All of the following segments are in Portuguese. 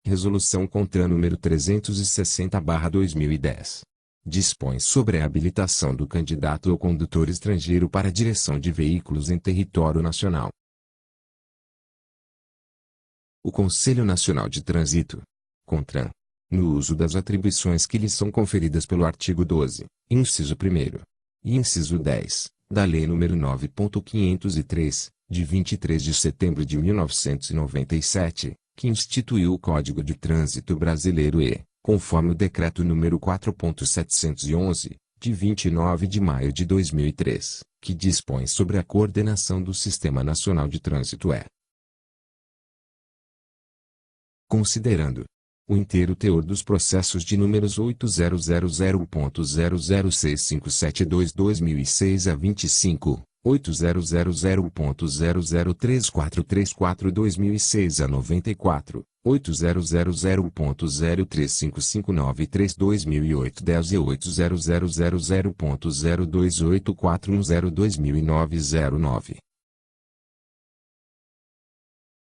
Resolução CONTRAN número 360/2010. Dispõe sobre a habilitação do candidato ou condutor estrangeiro para a direção de veículos em território nacional. O Conselho Nacional de Trânsito, CONTRAN, no uso das atribuições que lhe são conferidas pelo artigo 12, inciso 1º, e inciso 10, da Lei nº 9.503, de 23 de setembro de 1997, que instituiu o Código de Trânsito Brasileiro e, conforme o Decreto nº 4.711, de 29 de maio de 2003, que dispõe sobre a coordenação do Sistema Nacional de Trânsito considerando o inteiro teor dos processos de números 8000.0065722-2006 a 25, 8000.0034342-2006 a 94, 8000.0355953-2008 10 e 8000.02841022009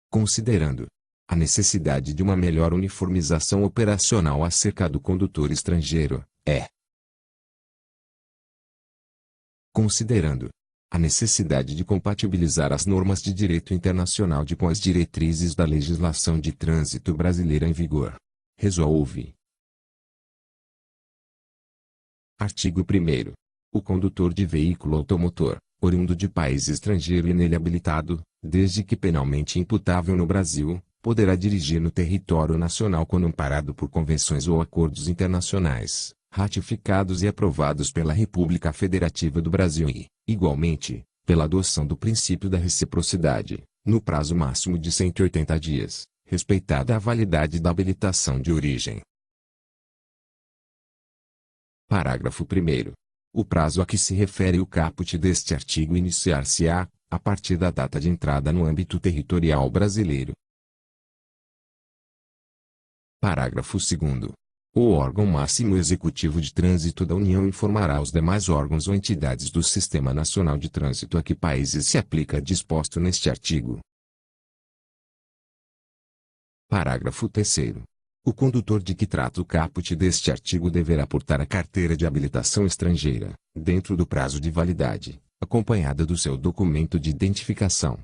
Considerando a necessidade de uma melhor uniformização operacional acerca do condutor estrangeiro, considerando a necessidade de compatibilizar as normas de direito internacional com as diretrizes da legislação de trânsito brasileira em vigor, resolve. Artigo 1º. O condutor de veículo automotor, oriundo de país estrangeiro e nele habilitado, desde que penalmente imputável no Brasil, poderá dirigir no território nacional quando amparado por convenções ou acordos internacionais, ratificados e aprovados pela República Federativa do Brasil e, igualmente, pela adoção do princípio da reciprocidade, no prazo máximo de 180 dias, respeitada a validade da habilitação de origem. Parágrafo 1º. O prazo a que se refere o caput deste artigo iniciar-se-á, a partir da data de entrada no âmbito territorial brasileiro. Parágrafo 2º. O órgão máximo executivo de trânsito da União informará os demais órgãos ou entidades do Sistema Nacional de Trânsito a que países se aplica disposto neste artigo. Parágrafo 3º. O condutor de que trata o caput deste artigo deverá portar a carteira de habilitação estrangeira, dentro do prazo de validade, acompanhada do seu documento de identificação.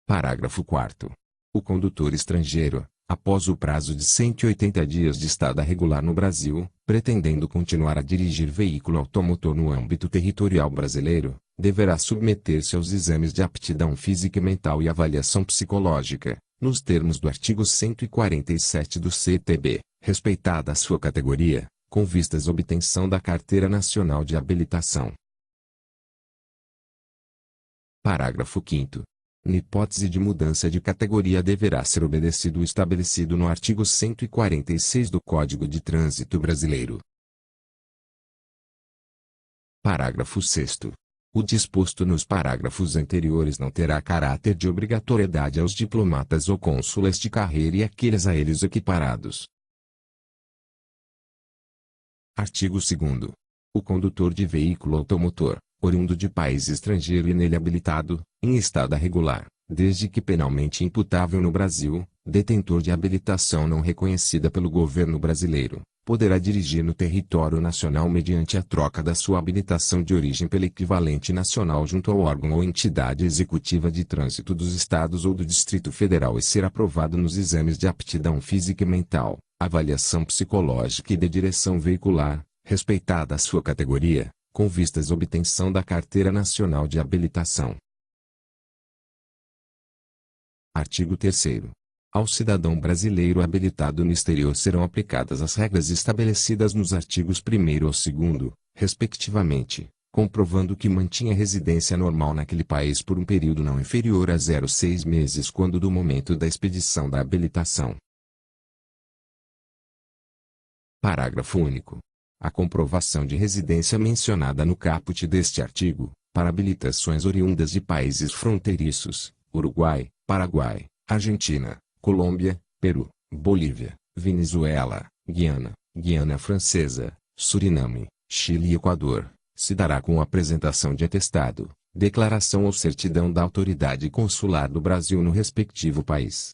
Parágrafo 4º. O condutor estrangeiro, após o prazo de 180 dias de estada regular no Brasil, pretendendo continuar a dirigir veículo automotor no âmbito territorial brasileiro, deverá submeter-se aos exames de aptidão física e mental e avaliação psicológica, nos termos do artigo 147 do CTB, respeitada a sua categoria, com vistas à obtenção da Carteira Nacional de Habilitação. Parágrafo 5º. Na hipótese de mudança de categoria deverá ser obedecido o estabelecido no artigo 146 do Código de Trânsito Brasileiro. Parágrafo 6º. O disposto nos parágrafos anteriores não terá caráter de obrigatoriedade aos diplomatas ou cônsules de carreira e àqueles a eles equiparados. Artigo 2º. O condutor de veículo automotor, oriundo de país estrangeiro e nele habilitado, em estada regular, desde que penalmente imputável no Brasil, detentor de habilitação não reconhecida pelo governo brasileiro, poderá dirigir no território nacional mediante a troca da sua habilitação de origem pela equivalente nacional junto ao órgão ou entidade executiva de trânsito dos estados ou do Distrito Federal e ser aprovado nos exames de aptidão física e mental, avaliação psicológica e de direção veicular, respeitada a sua categoria, com vistas à obtenção da Carteira Nacional de Habilitação. Artigo 3º. Ao cidadão brasileiro habilitado no exterior serão aplicadas as regras estabelecidas nos artigos 1º ao 2º, respectivamente, comprovando que mantinha residência normal naquele país por um período não inferior a 0,6 meses quando do momento da expedição da habilitação. Parágrafo único. A comprovação de residência mencionada no caput deste artigo, para habilitações oriundas de países fronteiriços, Uruguai, Paraguai, Argentina, Colômbia, Peru, Bolívia, Venezuela, Guiana, Guiana Francesa, Suriname, Chile e Equador, se dará com a apresentação de atestado, declaração ou certidão da autoridade consular do Brasil no respectivo país.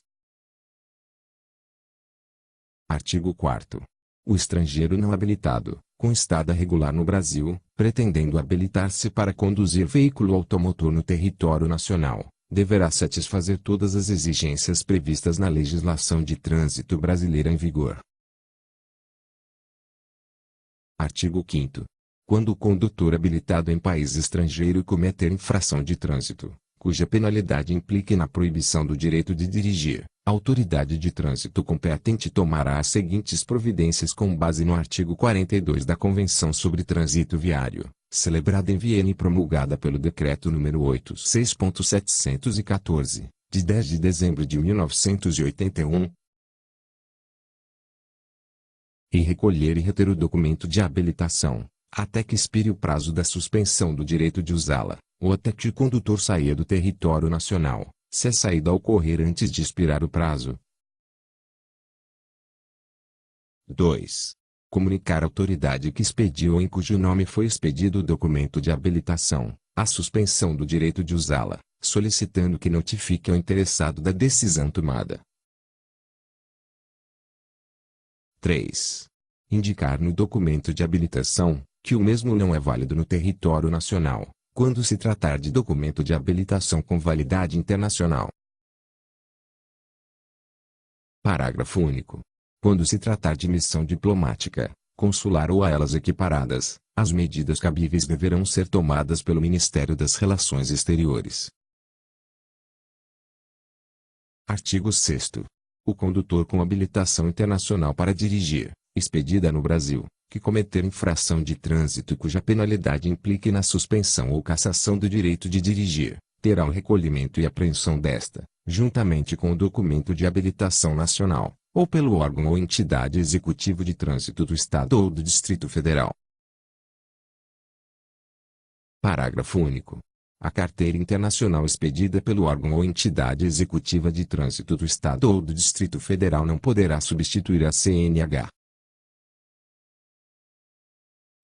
Artigo 4º. O estrangeiro não habilitado, com estada regular no Brasil, pretendendo habilitar-se para conduzir veículo automotor no território nacional, deverá satisfazer todas as exigências previstas na legislação de trânsito brasileira em vigor. Artigo 5º. Quando o condutor habilitado em país estrangeiro cometer infração de trânsito, cuja penalidade implique na proibição do direito de dirigir, a autoridade de trânsito competente tomará as seguintes providências com base no artigo 42 da Convenção sobre Trânsito Viário, celebrada em Viena e promulgada pelo Decreto nº 86.714, de 10 de dezembro de 1981, e recolher e reter o documento de habilitação, até que expire o prazo da suspensão do direito de usá-la, ou até que o condutor saia do território nacional, se a saída ocorrer antes de expirar o prazo. 2. Comunicar à autoridade que expediu ou em cujo nome foi expedido o documento de habilitação, a suspensão do direito de usá-la, solicitando que notifique ao interessado da decisão tomada. 3. Indicar no documento de habilitação, que o mesmo não é válido no território nacional, quando se tratar de documento de habilitação com validade internacional. Parágrafo único. Quando se tratar de missão diplomática, consular ou a elas equiparadas, as medidas cabíveis deverão ser tomadas pelo Ministério das Relações Exteriores. Artigo 6º. O condutor com habilitação internacional para dirigir, expedida no Brasil, que cometer infração de trânsito cuja penalidade implique na suspensão ou cassação do direito de dirigir, terá o recolhimento e apreensão desta, juntamente com o documento de habilitação nacional, ou pelo órgão ou entidade executivo de trânsito do Estado ou do Distrito Federal. Parágrafo único. A carteira internacional expedida pelo órgão ou entidade executiva de trânsito do Estado ou do Distrito Federal não poderá substituir a CNH.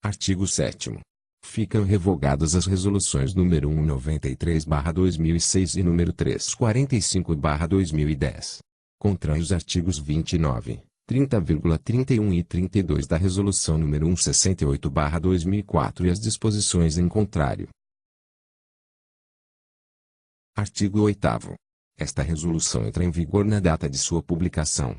Artigo 7º. Ficam revogadas as resoluções nº 193/2006 e nº 345/2010. Contraem os artigos 29, 30,31 e 32 da Resolução nº 168/2004 e as disposições em contrário. Artigo 8º. Esta resolução entra em vigor na data de sua publicação,